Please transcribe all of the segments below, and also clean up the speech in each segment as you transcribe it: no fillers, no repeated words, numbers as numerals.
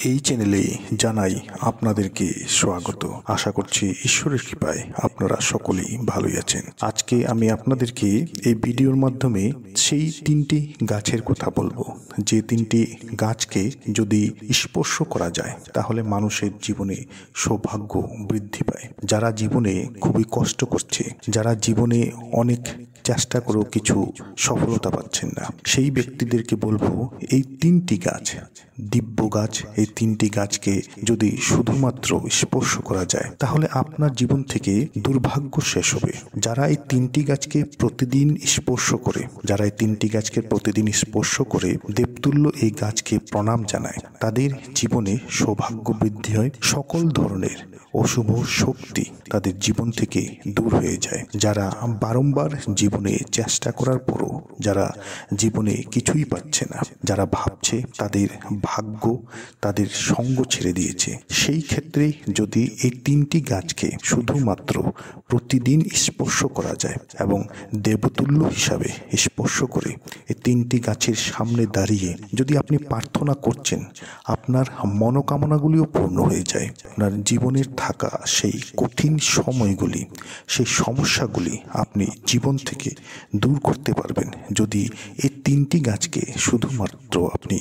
এই চ্যানেলে জানাই আপনাদেরকে স্বাগত। আশা করছি ঈশ্বরের কৃপায় আপনারা সকলেই ভালোই আছেন। আজকে আমি আপনাদেরকে এই ভিডিওর মাধ্যমে সেই তিনটি গাছের কথা বলবো, যে তিনটি গাছকে যদি স্পর্শ করা যায় তাহলে মানুষের জীবনে সৌভাগ্য বৃদ্ধি পায়। যারা জীবনে খুবই কষ্ট করছে, যারা জীবনে অনেক চেষ্টা করেও কিছু সফলতা পাচ্ছেন না, সেই ব্যক্তিদেরকে বলবো এই তিনটি গাছ, দিব্য গাছ, এই তিনটি গাছকে যদি শুধুমাত্র স্পর্শ করা যায় তাহলে আপনার জীবন থেকে দুর্ভাগ্য শেষ হবে। যারা এই তিনটি গাছকে প্রতিদিন স্পর্শ করে, যারা এই তিনটি গাছকে প্রতিদিন স্পর্শ করে দেবতুল্য এই গাছকে প্রণাম জানায়, তাদের জীবনে সৌভাগ্য বৃদ্ধি হয়। সকল ধরনের অশুভ শক্তি তাদের জীবন থেকে দূর হয়ে যায়। যারা বারংবার জীবনে চেষ্টা করার পরও যারা জীবনে কিছুই পাচ্ছে না, যারা ভাবছে তাদের ভাগ্য তাদের সঙ্গ ছেড়ে দিয়েছে, সেই ক্ষেত্রে যদি এই তিনটি গাছকে শুধুমাত্র প্রতিদিন স্পর্শ করা যায় এবং দেবতুল্য হিসাবে স্পর্শ করে এই তিনটি গাছের সামনে দাঁড়িয়ে যদি আপনি প্রার্থনা করছেন, আপনার মনোকামনাগুলিও পূর্ণ হয়ে যায়। আপনার জীবনের থাকা সেই কঠিন সময়গুলি, সেই সমস্যাগুলি আপনি জীবন থেকে দূর করতে পারবেন যদি এই তিনটি গাছকে শুধুমাত্র আপনি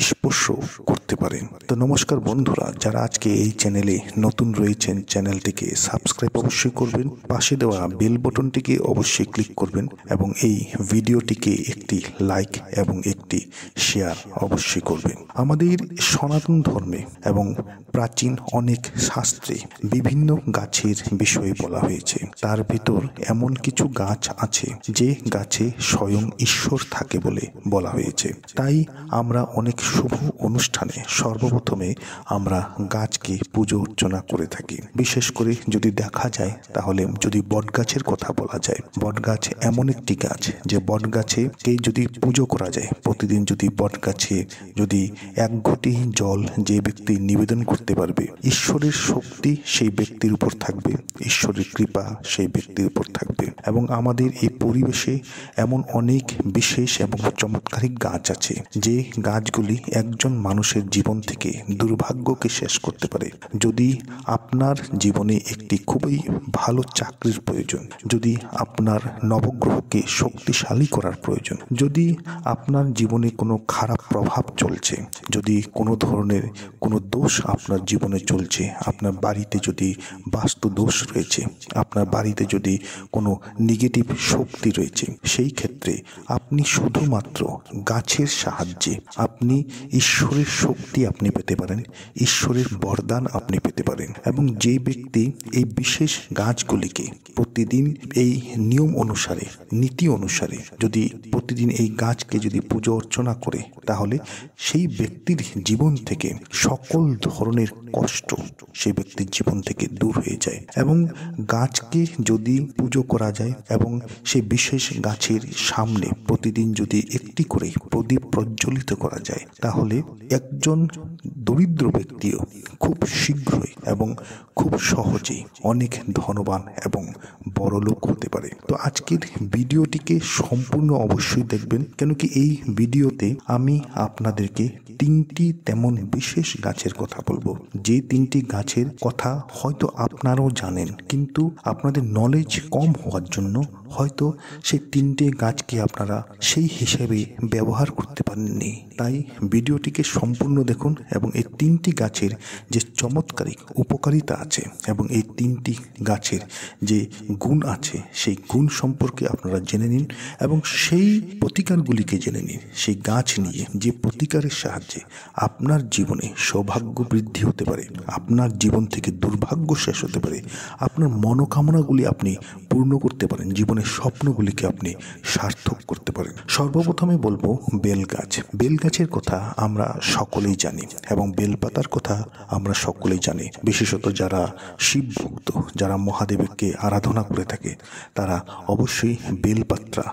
স্পর্শ করতে পারেন। তো নমস্কার বন্ধুরা, যারা আজকে এই চ্যানেলে নতুন রয়েছেন, চ্যানেলটিকে সাবস্ক্রাইব অবশ্যই করবেন, পাশে দেওয়া বেল বটনটিকে অবশ্যই ক্লিক করবেন এবং এই ভিডিওটিকে একটি লাইক এবং একটি শেয়ার অবশ্যই করবেন। আমাদের সনাতন ধর্মে এবং প্রাচীন অনেক শাস্ত্রে বিভিন্ন গাছের বিষয়ে বলা হয়েছে। তার ভিতর এমন কিছু গাছ আছে যে গাছে স্বয়ং ঈশ্বর থাকে বলে বলা হয়েছে। তাই আমরা অনেক শুভ অনুষ্ঠানে সর্বপ্রথমে আমরা গাছকে পুজো অর্চনা করে থাকি। বিশেষ করে যদি দেখা যায় তাহলে যদি বটগাছের কথা বলা যায়, বটগাছ এমন একটি গাছ যে বটগাছেকে যদি পুজো করা যায়, প্রতিদিন যদি বটগাছে যদি এক ঘটি জল যে ব্যক্তি নিবেদন করতে পারবে, ঈশ্বরের শক্তি সেই ব্যক্তির উপর থাকবে, ঈশ্বরের কৃপা সেই ব্যক্তির উপর থাকবে। এবং আমাদের এই পরিবেশে এমন অনেক বিশেষ এবং চমৎকারিক গাছ আছে যে গাছগুলি একজন মানুষের জীবন থেকে দুর্ভাগ্যকে শেষ করতে পারে। যদি আপনার জীবনে একটি খুবই ভালো চাকরির প্রয়োজন, যদি আপনার নবগ্রহকে শক্তিশালী করার প্রয়োজন, যদি আপনার জীবনে কোনো খারাপ প্রভাব চলছে, যদি কোনো ধরনের কোনো দোষ আপনার জীবনে চলছে, আপনার বাড়িতে যদি বাস্তু দোষ রয়েছে, আপনার বাড়িতে যদি কোনো নেগেটিভ শক্তি রয়েছে, সেই ক্ষেত্রে আপনি শুধুমাত্র গাছের সাহায্যে আপনি ঈশ্বরের শক্তি আপনি পেতে পারেন, ঈশ্বরের বরদান আপনি পেতে পারেন। এবং যে ব্যক্তি এই বিশেষ গাছগুলিকে প্রতিদিন এই নিয়ম অনুসারে, নীতি অনুসারে যদি প্রতিদিন এই গাছকে যদি পুজো অর্চনা করে, তাহলে সেই ব্যক্তির জীবন থেকে সকল ধরনের কষ্ট সেই ব্যক্তির জীবন থেকে দূর হয়ে যায়। এবং গাছকে যদি পুজো করা যায় এবং সেই বিশেষ গাছের সামনে প্রতিদিন যদি একটি করে প্রদীপ প্রজ্বলিত করা যায়, তাহলে একজন দরিদ্র ব্যক্তিও খুব শীঘ্রই এবং খুব সহজেই অনেক ধনবান এবং বড়লোক হতে পারে। তো আজকের ভিডিওটিকে সম্পূর্ণ অবশ্যই দেখবেন, কেন কি এই ভিডিওতে আমি আপনাদেরকে তিনটি তেমন বিশেষ গাছের কথা বলবো, যে তিনটি গাছের কথা হয়তো আপনারাও জানেন, কিন্তু আপনাদের নলেজ কম হওয়ার জন্য হয়তো সেই তিনটে গাছকে আপনারা সেই হিসেবে ব্যবহার করতে পারেননি। তাই ভিডিওটিকে সম্পূর্ণ দেখুন এবং এই তিনটি গাছের যে চমৎকারিক উপকারিতা আছে এবং এই তিনটি গাছের যে গুণ আছে, সেই গুণ সম্পর্কে আপনারা জেনে নিন এবং সেই প্রতিকারগুলিকে জেনে নিন। সেই গাছ নিয়ে যে প্রতিকারের সাহায্যে আপনার জীবনে সৌভাগ্য বৃদ্ধি হতে পারে, আপনার জীবন থেকে দুর্ভাগ্য শেষ হতে পারে, আপনার মনোকামনাগুলি আপনি পূর্ণ করতে পারেন, জীবনের স্বপ্নগুলিকে আপনি সার্থক করতে পারেন। সর্বপ্রথমে বলবো বেল গাছ। বেল গাছের কথা আমরা সকলেই জানি এবং বেলপাতার কথা আমরা সকলেই জানি। বিশেষত যারা শিব ভক্ত, যারা মহাদেবকে আরাধনা করে থাকে, তারা অবশ্যই বেলপাত্রা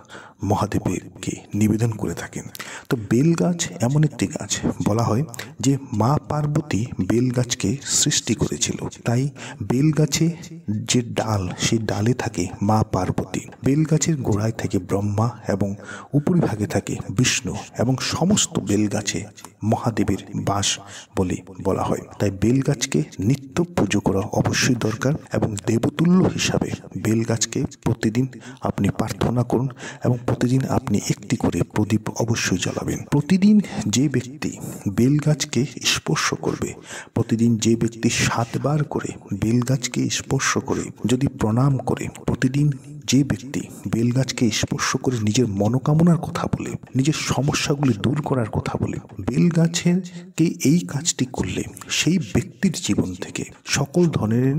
মহাদেবকে নিবেদন করে থাকেন। তো বেল গাছ এমন একটি গাছ বলা হয় যে মা পার্বতী বেলগাছকে সৃষ্টি করেছিল, তাই বেলগাছে যে ডাল, সেই ডালে থাকে মা পার্বতী। বেলগাছের গোড়ায় থাকে ব্রহ্মা এবং উপরিভাগে থাকে বিষ্ণু, এবং সমস্ত বেলগাছে মহাদেবের বাস বলে বলা হয়। তাই বেলগাছকে নিত্য পুজো করা অবশ্যই দরকার, এবং দেবতুল্য হিসাবে বেলগাছকে প্রতিদিন আপনি প্রার্থনা করুন, এবং প্রতিদিন আপনি একটি করে প্রদীপ অবশ্যই জ্বালাবেন। প্রতিদিন যে ব্যক্তি বেলগাছকে স্পর্শ করবে, প্রতিদিন যে ব্যক্তি 7 বার করে বেলগাছকে স্পর্শ করে যদি প্রণাম করে, প্রতিদিন যে ব্যক্তি বেলগাছকে স্পর্শ করে নিজের মনোকামনার কথা বলে, নিজের সমস্যাগুলি দূর করার কথা বলে, বেলগাছেরকে এই কাজটি করলে সেই ব্যক্তির জীবন থেকে সকল ধরনের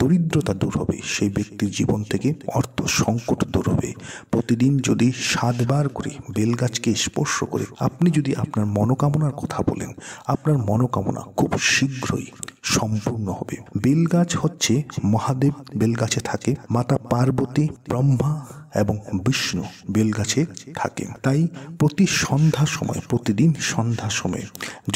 দরিদ্রতা দূর হবে, সেই ব্যক্তির জীবন থেকে অর্থ সংকট দূর হবে। প্রতিদিন যদি 7 বার করে বেলগাছকে স্পর্শ করে আপনি যদি আপনার মনোকামনার কথা বলেন, আপনার মনোকামনা খুব শীঘ্রই সম্পূর্ণ হবে। বেলগাছ হচ্ছে মহাদেব বেলগাছে থাকে, মাতা পার্বতী, ব্রহ্মা এবং বিষ্ণু বেলগাছে থাকে। তাই প্রতি সন্ধ্যার সময়, প্রতিদিন সন্ধ্যার সময়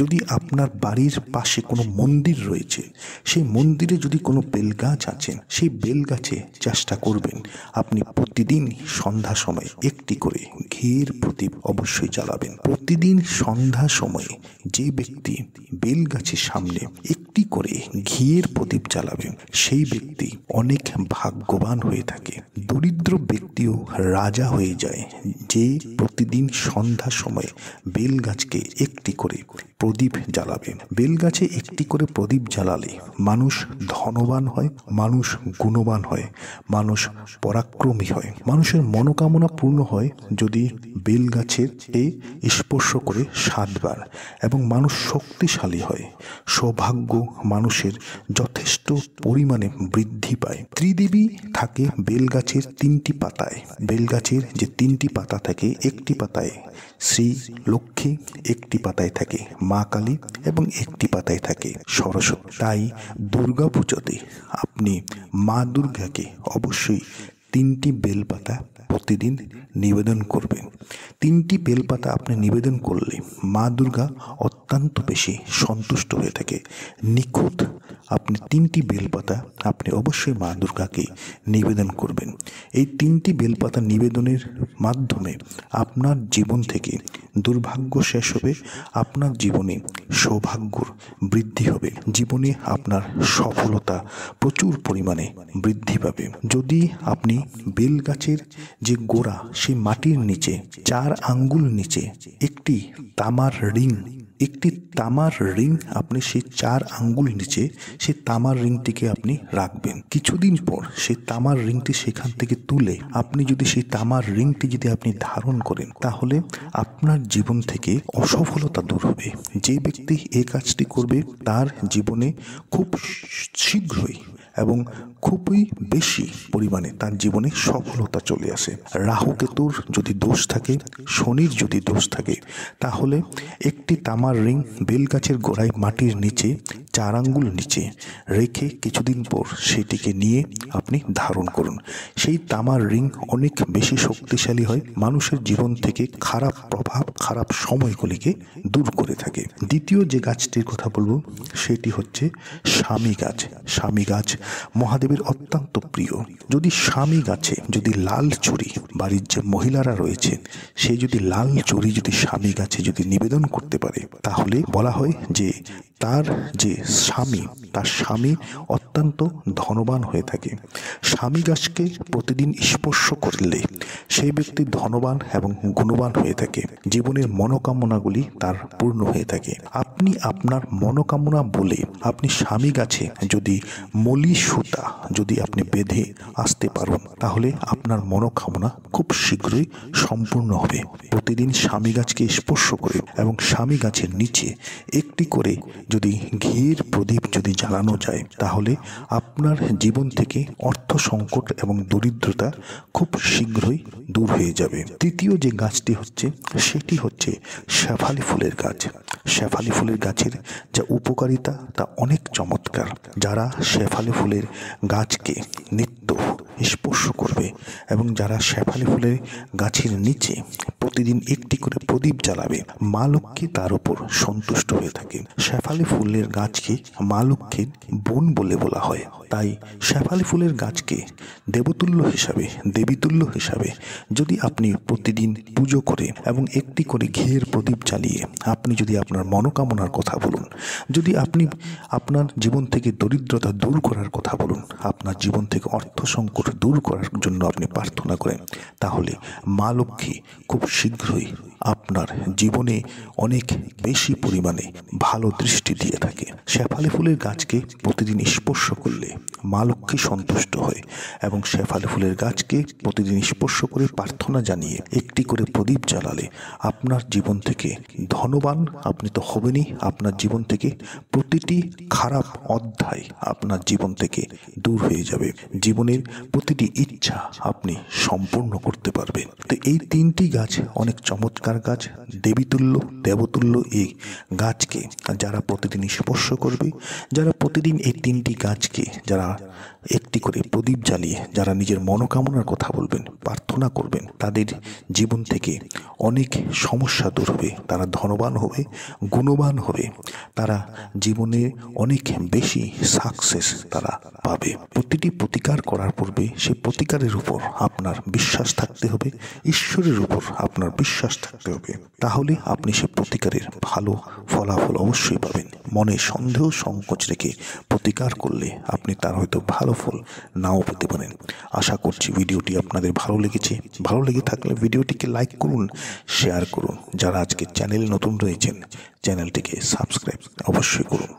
যদি আপনার বাড়ির পাশে কোনো মন্দির রয়েছে, সেই মন্দিরে যদি কোনো বেলগাছ আছেন, সেই বেলগাছে চেষ্টা করবেন আপনি প্রতিদিন সন্ধ্যার সময় একটি করে ঘিয়ের প্রদীপ অবশ্যই জ্বালাবেন। প্রতিদিন সন্ধ্যার সময় যে ব্যক্তি বেলগাছের সামনে একটি করে ঘিয়ের প্রদীপ জ্বালাবেন, সেই ব্যক্তি অনেক ভাগ্যবান হয়ে থাকে। দরিদ্র ব্যক্তিও রাজা হয়ে যায় যে প্রতিদিন সন্ধ্যার সময় বেলগাছকে একটি করে প্রদীপ জ্বালাবে। বেলগাছে একটি করে প্রদীপ জ্বালালে মানুষ ধনবান হয়, মানুষ গুণবান হয়, মানুষ পরাক্রমী হয়, মানুষের মনোকামনা পূর্ণ হয় যদি বেলগাছের স্পর্শ করে 7 বার, এবং মানুষ শক্তিশালী হয়, সৌভাগ্য মানুষের যথেষ্ট পরিমাণে বৃদ্ধি পায়। ত্রিদেবী থাকে বেলগাছের 3টি পাতায়। বেলগাছের যে 3টি পাতা থাকে, একটি পাতায় শ্রী লক্ষ্মী, একটি পাতায় থাকে মা কালী, এবং একটি পাতায় থাকে সরস্বতী। তাই দুর্গা পুজোতে আপনি মা দুর্গাকে অবশ্যই 3টি বেলপাতা প্রতিদিন নিবেদন করবেন। 3টি বেলপাতা আপনি নিবেদন করলে মা দুর্গা অত্যন্ত বেশি সন্তুষ্ট হয়ে থাকে। নিখুঁত আপনি 3টি বেলপাতা আপনি অবশ্যই মা দুর্গাকে নিবেদন করবেন। এই 3টি বেলপাতা নিবেদনের মাধ্যমে আপনার জীবন থেকে দুর্ভাগ্য শেষ হবে, আপনার জীবনে সৌভাগ্যর বৃদ্ধি হবে, জীবনে আপনার সফলতা প্রচুর পরিমাণে বৃদ্ধি পাবে। যদি আপনি বেলগাছের যে গোড়া, সেই মাটির নিচে 4 আঙ্গুল নিচে একটি তামার রিং আপনি সেই 4 আঙ্গুল নিচে সেই তামার রিংটিকে আপনি রাখবেন। কিছুদিন পর সেই তামার রিংটি সেখান থেকে তুলে আপনি যদি সেই তামার রিংটি যদি আপনি ধারণ করেন, তাহলে আপনার জীবন থেকে অসফলতা দূর হবে। যে ব্যক্তি এই কাজটি করবে তার জীবনে খুব শীঘ্রই এবং খুবই বেশি পরিমাণে তার জীবনে সফলতা চলে আসে। রাহু কেতুর যদি দোষ থাকে, শনির যদি দোষ থাকে, তাহলে একটি তামার রিং বেলগাছের গোড়ায় মাটির নিচে 4 আঙ্গুল নিচে রেখে কিছুদিন পর সেটিকে নিয়ে আপনি ধারণ করুন। সেই তামার রিং অনেক বেশি শক্তিশালী হয়, মানুষের জীবন থেকে খারাপ প্রভাব, খারাপ সময়গুলিকে দূর করে থাকে। দ্বিতীয় যে গাছটির কথা বলবো সেটি হচ্ছে স্বামী গাছ। স্বামী গাছ মহাদেবের অত্যন্ত প্রিয়। যদি স্বামী গাছে যদি লাল চুড়ি, বাড়ির যে মহিলারা রয়েছে সে যদি লাল চুড়ি যদি স্বামী গাছে যদি নিবেদন করতে পারে, তাহলে বলা হয় যে তার যে স্বামী, তার স্বামী অত্যন্ত ধনবান হয়ে থাকে। স্বামী গাছকে প্রতিদিন স্পর্শ করলে সেই ব্যক্তি ধনবান এবং গুণবান হয়ে থাকে, জীবনের মনোকামনাগুলি তার পূর্ণ হয়ে থাকে। আপনি আপনার মনোকামনা বলে আপনি স্বামী গাছে যদি মলি সুতা যদি আপনি বেঁধে আসতে পারেন, তাহলে আপনার মনোকামনা খুব শীঘ্রই সম্পূর্ণ হবে। প্রতিদিন স্বামী গাছকে স্পর্শ করে এবং স্বামী গাছের নিচে একটি করে যদি ঘিয়ের প্রদীপ যদি জ্বালানো যায়, তাহলে আপনার জীবন থেকে অর্থ সংকট এবং দরিদ্রতা খুব শীঘ্রই দূর হয়ে যাবে। তৃতীয় যে গাছটি হচ্ছে সেটি হচ্ছে শেফালি ফুলের গাছ। শেফালি ফুলের গাছের যা উপকারিতা তা অনেক চমৎকার। যারা শেফালি ফুলের গাছকে নিত্য স্পর্শ করবে এবং যারা শেফালি ফুলের গাছের নিচে প্রতিদিন একটি করে প্রদীপ জ্বালাবে, মা লক্ষ্মী তার উপর সন্তুষ্ট হয়ে থাকে। শেফালি ফুলের গাছকে মা লক্ষ্মীর বোন বলে বলা হয়। তাই শেফালি ফুলের গাছকে দেবতুল্য হিসাবে, দেবীতুল্য হিসাবে যদি আপনি প্রতিদিন পুজো করে এবং একটি করে ঘিয়ের প্রদীপ জ্বালিয়ে আপনি যদি আপনার মনোকামনার কথা বলুন, যদি আপনি আপনার জীবন থেকে দরিদ্রতা দূর করার কথা বলুন, আপনার জীবন থেকে অর্থ সংকট দূর করার জন্য আপনি প্রার্থনা করেন, তাহলে মা লক্ষ্মী খুব শীঘ্রই আপনার জীবনে অনেক বেশি পরিমাণে ভালো দৃষ্টি দিয়ে থাকে। শেফালি ফুলের গাছকে প্রতিদিন স্পর্শ করলে মা লক্ষ্মী সন্তুষ্ট হয় এবং শেফালি ফুলের গাছকে প্রতিদিন স্পর্শ করে প্রার্থনা জানিয়ে একটি করে প্রদীপ জ্বালালে আপনার জীবন থেকে ধনবান আপনি তো হবেনই, আপনার জীবন থেকে প্রতিটি খারাপ অধ্যায় আপনার জীবন থেকে দূর হয়ে যাবে। জীবনের প্রতিটি ইচ্ছা আপনি সম্পূর্ণ করতে পারবেন। তো এই তিনটি গাছ অনেক চমৎকার গাছ, দেবীতুল্য, দেবতুল্য। এই গাছকে যারা প্রতিদিন স্পর্শ করবে, যারা প্রতিদিন এই তিনটি গাছকে যারা একটি করে প্রদীপ জ্বালিয়ে যারা নিজের মনোকামনার কথা বলবেন, প্রার্থনা করবেন, তাদের জীবন থেকে অনেক সমস্যা দূর হবে, তারা ধনবান হবে, গুণবান হবে, তারা জীবনে অনেক বেশি সাকসেস তারা পাবে। প্রতিটি প্রতিকার করার পূর্বে সেই প্রতিকারের উপর আপনার বিশ্বাস থাকতে হবে, ঈশ্বরের উপর আপনার বিশ্বাস থাকতে হবে, তাহলে আপনি সেই প্রতিকারের ভালো ফলাফল অবশ্যই পাবেন। মনে সন্দেহ সংকোচ রেখে প্রতিকার করলে আপনি তার হয়তো ভালো ফল নাও পেতে পারেন। আশা করছি ভিডিওটি আপনাদের ভালো লেগেছে। ভালো লেগে থাকলে ভিডিওটিকে লাইক করুন, শেয়ার করুন। যারা আজকে চ্যানেল নতুন রয়েছেন, চ্যানেলটিকে সাবস্ক্রাইব অবশ্যই করুন।